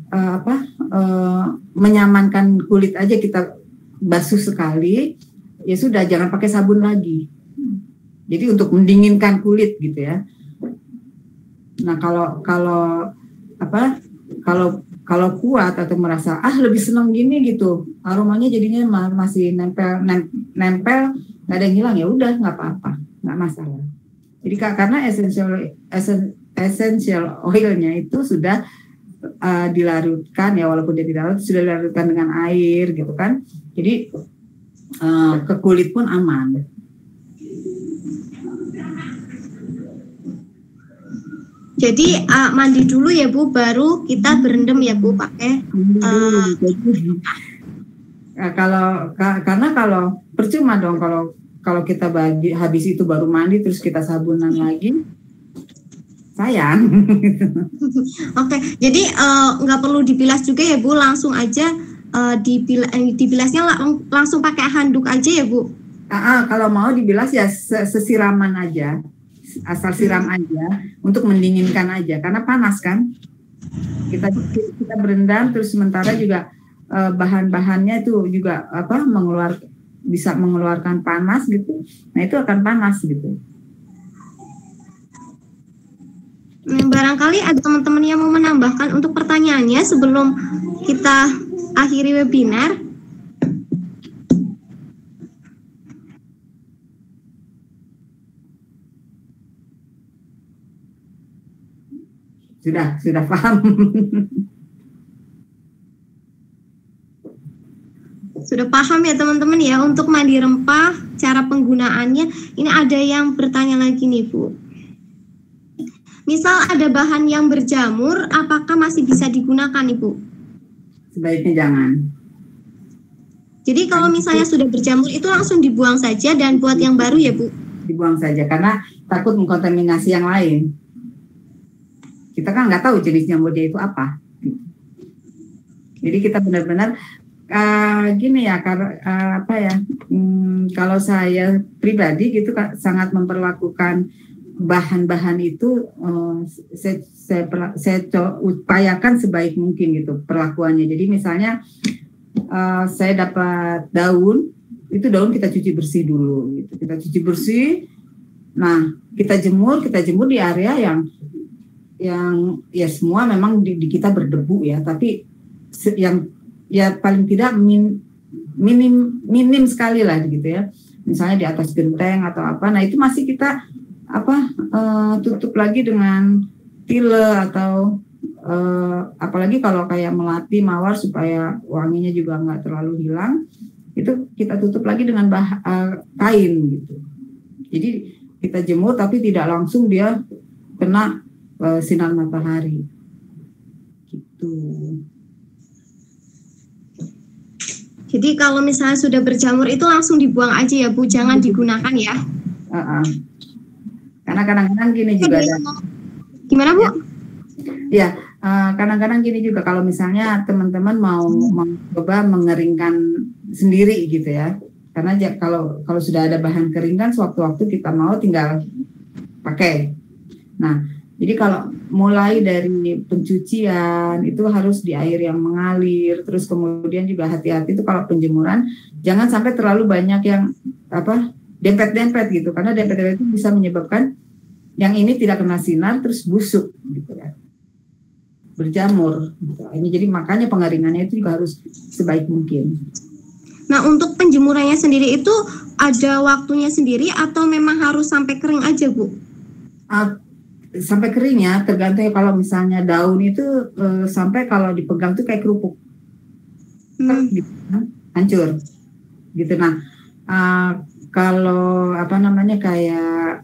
menyamankan kulit aja kita basuh sekali, ya sudah, jangan pakai sabun lagi. Jadi untuk mendinginkan kulit gitu ya. Nah, kalau kuat atau merasa lebih senang gini gitu, aromanya jadinya masih nempel, nggak ada yang hilang, ya udah nggak apa-apa, nggak masalah. Jadi karena essential oilnya itu sudah dilarutkan ya, walaupun dia tidak larut, sudah dilarutkan dengan air gitu kan. Jadi ke kulit pun aman. Jadi mandi dulu ya, Bu, baru kita berendam ya, Bu, pakai. Karena kalau percuma dong kalau kita habis itu baru mandi terus kita sabunan lagi, sayang. Oke, jadi nggak perlu dibilas juga ya, Bu, langsung aja dibilasnya langsung pakai handuk aja ya, Bu. Kalau mau dibilas ya sesiraman aja. asal siram aja untuk mendinginkan aja karena panas kan. Kita berendam terus sementara juga bahan-bahannya itu juga bisa mengeluarkan panas gitu. Nah, itu akan panas gitu. Barangkali ada teman-teman yang mau menambahkan untuk pertanyaannya sebelum kita akhiri webinar. Sudah paham. Sudah paham ya teman-teman ya untuk mandi rempah, cara penggunaannya. Ini ada yang bertanya lagi nih Bu. Misal ada bahan yang berjamur, apakah masih bisa digunakan Ibu? Sebaiknya jangan. Jadi kalau misalnya sudah berjamur itu langsung dibuang saja dan buat yang baru ya Bu? Dibuang saja karena takut mengkontaminasi yang lain. Kita kan nggak tahu jenis jamurnya itu apa. Jadi kita benar-benar gini ya, kalau saya pribadi gitu sangat memperlakukan bahan-bahan itu saya upayakan sebaik mungkin gitu perlakuannya. Jadi misalnya saya dapat daun, itu daun kita cuci bersih dulu gitu. Kita cuci bersih. Nah, kita jemur di area yang ya semua memang di kita berdebu ya, tapi yang ya paling tidak minim sekali lah gitu ya. Misalnya di atas genteng atau apa. Nah, itu masih kita tutup lagi dengan tile atau apalagi kalau kayak melati, mawar supaya wanginya juga nggak terlalu hilang. Itu kita tutup lagi dengan kain gitu. Jadi kita jemur tapi tidak langsung dia kena sinar matahari gitu. Jadi kalau misalnya sudah berjamur itu langsung dibuang aja ya Bu, jangan digunakan ya. Karena kadang-kadang gini juga ada. Gimana Bu? Ya, kadang-kadang gini juga kalau misalnya teman-teman mau coba mengeringkan sendiri gitu ya. Karena kalau sudah ada bahan kering kan sewaktu-waktu kita mau tinggal pakai. Nah, jadi kalau mulai dari pencucian itu harus di air yang mengalir, terus kemudian juga hati-hati itu kalau penjemuran jangan sampai terlalu banyak yang dempet-dempet gitu, karena dempet-dempet itu bisa menyebabkan yang ini tidak kena sinar terus busuk gitu ya, berjamur. Gitu. Ini jadi makanya pengeringannya itu juga harus sebaik mungkin. Nah, untuk penjemurannya sendiri itu ada waktunya sendiri atau memang harus sampai kering aja Bu? Sampai kering ya, tergantung kalau misalnya daun itu sampai kalau dipegang tuh kayak kerupuk, gitu, hancur, gitu. Nah, kalau kayak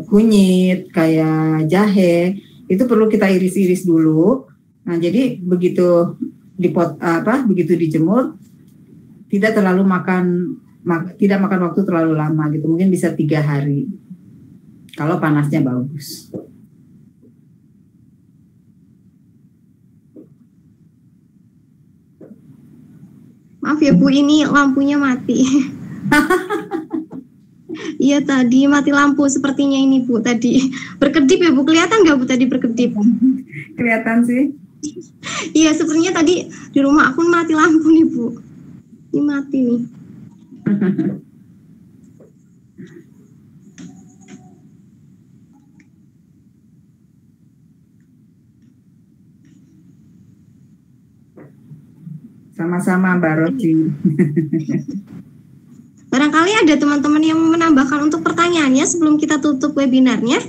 kunyit, kayak jahe, itu perlu kita iris-iris dulu. Nah, jadi begitu begitu dijemur, tidak makan waktu terlalu lama gitu, mungkin bisa 3 hari. Kalau panasnya bagus. Maaf ya Bu, ini lampunya mati. Iya tadi mati lampu sepertinya ini Bu tadi. Berkedip ya Bu, kelihatan nggak Bu tadi berkedip? Kelihatan sih. Iya sepertinya tadi di rumah aku mati lampu nih Bu. Ini mati nih. Sama-sama Mbak Roci. Barangkali ada teman-teman yang mau menambahkan untuk pertanyaannya sebelum kita tutup webinarnya.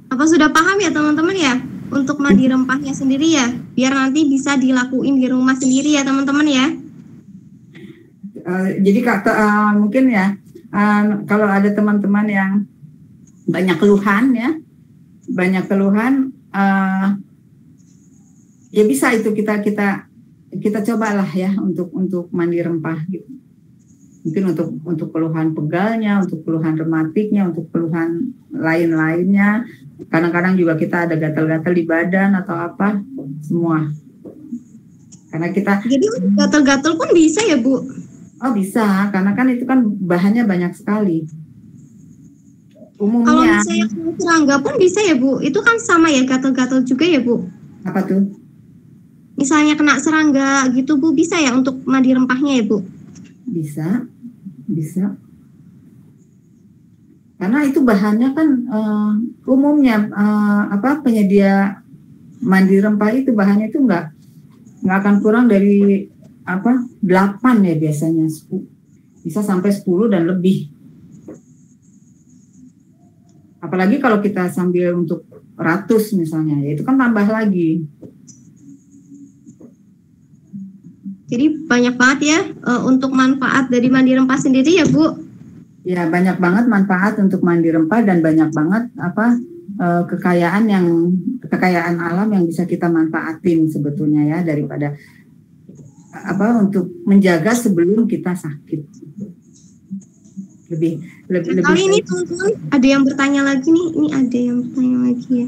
Apa sudah paham ya teman-teman ya? Untuk mandi rempahnya sendiri ya, biar nanti bisa dilakuin di rumah sendiri ya teman-teman ya. Jadi mungkin ya, kalau ada teman-teman yang banyak keluhan ya bisa itu kita cobalah ya untuk mandi rempah gitu. Mungkin untuk keluhan pegalnya, untuk keluhan rematiknya, untuk keluhan lain-lainnya. Kadang-kadang juga kita ada gatal-gatal di badan atau apa, semua. Karena kita Jadi gatal-gatal pun bisa ya Bu? oh bisa, karena kan itu kan bahannya banyak sekali. Kalau Umumnya misalnya kena serangga pun bisa ya Bu? Itu kan sama ya gatal-gatal juga ya Bu? apa tuh? Misalnya kena serangga gitu Bu, bisa ya untuk mandi rempahnya ya Bu? Bisa, bisa. Karena itu bahannya kan umumnya apa penyedia mandi rempah itu bahannya itu nggak akan kurang dari apa 8 ya biasanya, bisa sampai 10 dan lebih. Apalagi kalau kita sambil untuk ratus misalnya, ya itu kan tambah lagi. Jadi banyak banget ya untuk manfaat dari mandi rempah sendiri ya Bu? Ya banyak banget manfaat untuk mandi rempah dan banyak banget apa kekayaan alam yang bisa kita manfaatin sebetulnya ya, daripada apa untuk menjaga sebelum kita sakit. Lebih Kali ini teman-teman ada yang bertanya lagi nih, ini ada yang bertanya lagi ya.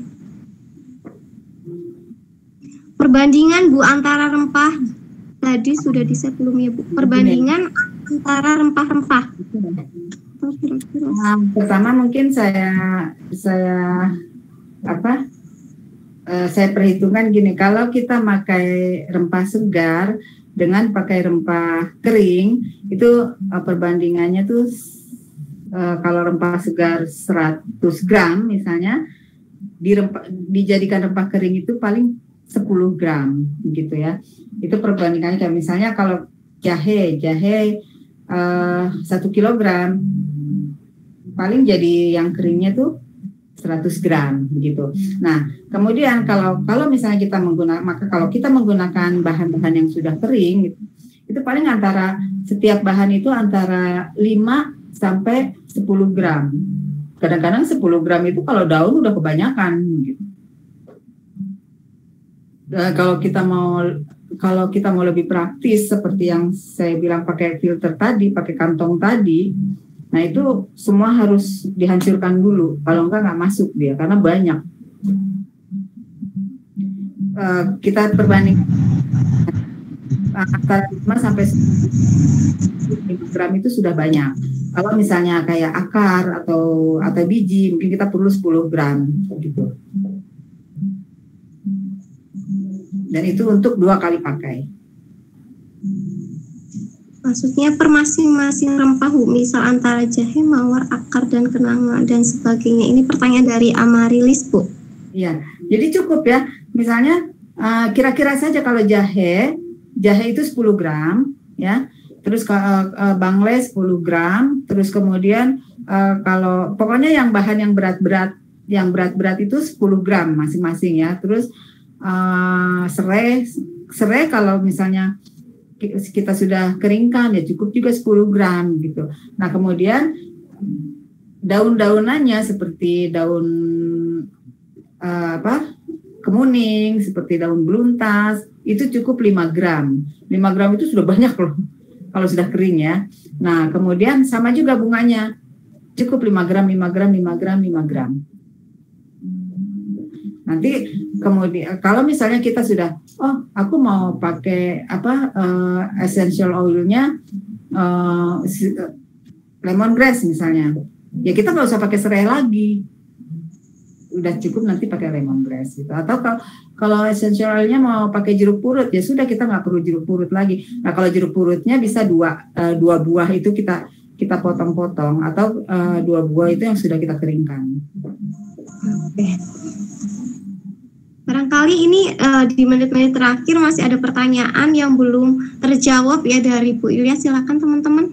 Perbandingan Bu antara rempah tadi sudah di-set belum ya Bu? Perbandingan antara rempah-rempah. Pertama mungkin saya perhitungkan gini, kalau kita pakai rempah segar dengan pakai rempah kering itu perbandingannya tuh kalau rempah segar 100 gram misalnya dijadikan rempah kering itu paling 10 gram gitu ya. Itu perbandingannya. Kayak misalnya kalau jahe 1 kilogram paling jadi yang keringnya tuh 100 gram gitu. Nah, kemudian kalau misalnya kalau kita menggunakan bahan-bahan yang sudah kering itu paling antara setiap bahan itu antara 5 sampai 10 gram. Kadang-kadang 10 gram itu kalau daun udah kebanyakan gitu. Kalau kita mau lebih praktis seperti yang saya bilang pakai filter tadi, pakai kantong tadi, nah itu semua harus dihancurkan dulu. Kalau enggak masuk dia karena banyak. Kita perbanding antara 5 sampai 10 gram itu sudah banyak. Kalau misalnya kayak akar atau biji, mungkin kita perlu 10 gram gitu. Dan itu untuk 2 kali pakai. Maksudnya per masing-masing rempah Bu, misal antara jahe, mawar, akar, dan kenanga, dan sebagainya. Ini pertanyaan dari Amarilis Bu. Iya, jadi cukup ya. Misalnya kira-kira saja kalau jahe itu 10 gram ya. Terus bangle 10 gram. Terus kemudian kalau pokoknya yang bahan yang berat-berat itu 10 gram masing-masing ya. Terus serai kalau misalnya kita sudah keringkan ya cukup juga 10 gram gitu. Nah kemudian daun-daunannya seperti daun kemuning, seperti daun beluntas itu cukup 5 gram. 5 gram itu sudah banyak loh kalau sudah kering ya. Nah kemudian sama juga bunganya cukup 5 gram. Nanti kemudian kalau misalnya kita sudah aku mau pakai essential oilnya lemongrass misalnya, ya kita nggak usah pakai serai lagi, udah cukup nanti pakai lemongrass gitu. Atau kalau essential oilnya mau pakai jeruk purut, ya sudah kita nggak perlu jeruk purut lagi. Nah kalau jeruk purutnya bisa dua buah itu kita potong-potong, atau 2 buah itu yang sudah kita keringkan. Oke. Barangkali ini di menit-menit terakhir masih ada pertanyaan yang belum terjawab ya dari Bu Ilya. Silakan teman-teman.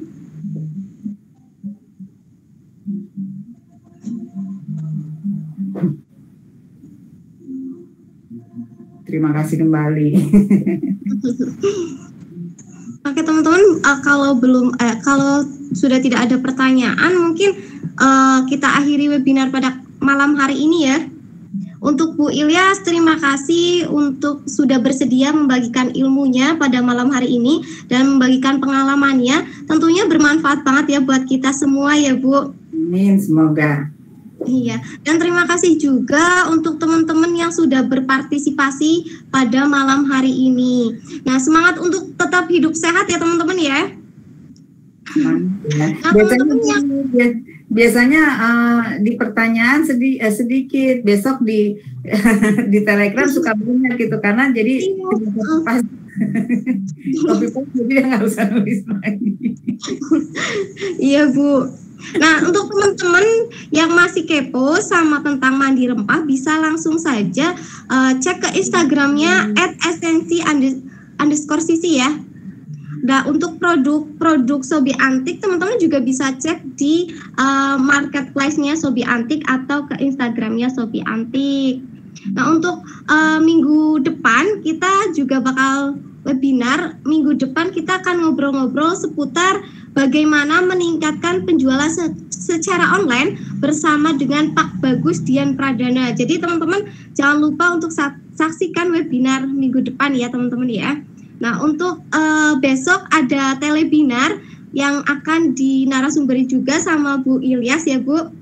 Terima kasih kembali. Oke teman-teman, kalau sudah tidak ada pertanyaan, mungkin kita akhiri webinar pada malam hari ini ya. Untuk Bu Ilyas, terima kasih untuk sudah bersedia membagikan ilmunya pada malam hari ini dan membagikan pengalamannya. Tentunya bermanfaat banget ya buat kita semua ya Bu. Amin, semoga. Iya, dan terima kasih juga untuk teman-teman yang sudah berpartisipasi pada malam hari ini. Nah, semangat untuk tetap hidup sehat ya teman-teman ya. Nah, biasanya di pertanyaan sedikit, besok di di Telegram suka banyak gitu, karena jadi pas copy paste jadi nggak usah nulis lagi. Iya Bu. Nah, untuk teman-teman yang masih kepo sama tentang mandi rempah, bisa langsung saja cek ke Instagramnya @esensi_sisi ya. Nah, untuk produk Sobi Antik, teman-teman juga bisa cek di marketplace-nya Sobi Antik atau ke Instagramnya Sobi Antik. Nah, untuk minggu depan kita juga bakal webinar. Minggu depan kita akan ngobrol-ngobrol seputar bagaimana meningkatkan penjualan secara online bersama dengan Pak Bagus Dian Pradana. Jadi teman-teman jangan lupa untuk saksikan webinar minggu depan ya teman-teman ya. Nah, untuk besok ada telebinar yang akan dinarasumberi juga sama Bu Ilyas ya Bu.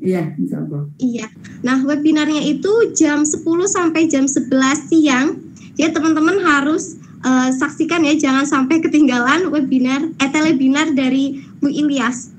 Iya, insya Allah. Iya. Nah, webinarnya itu jam 10 sampai jam 11 siang. Jadi teman-teman harus saksikan ya, jangan sampai ketinggalan telebinar dari Bu Ilyas.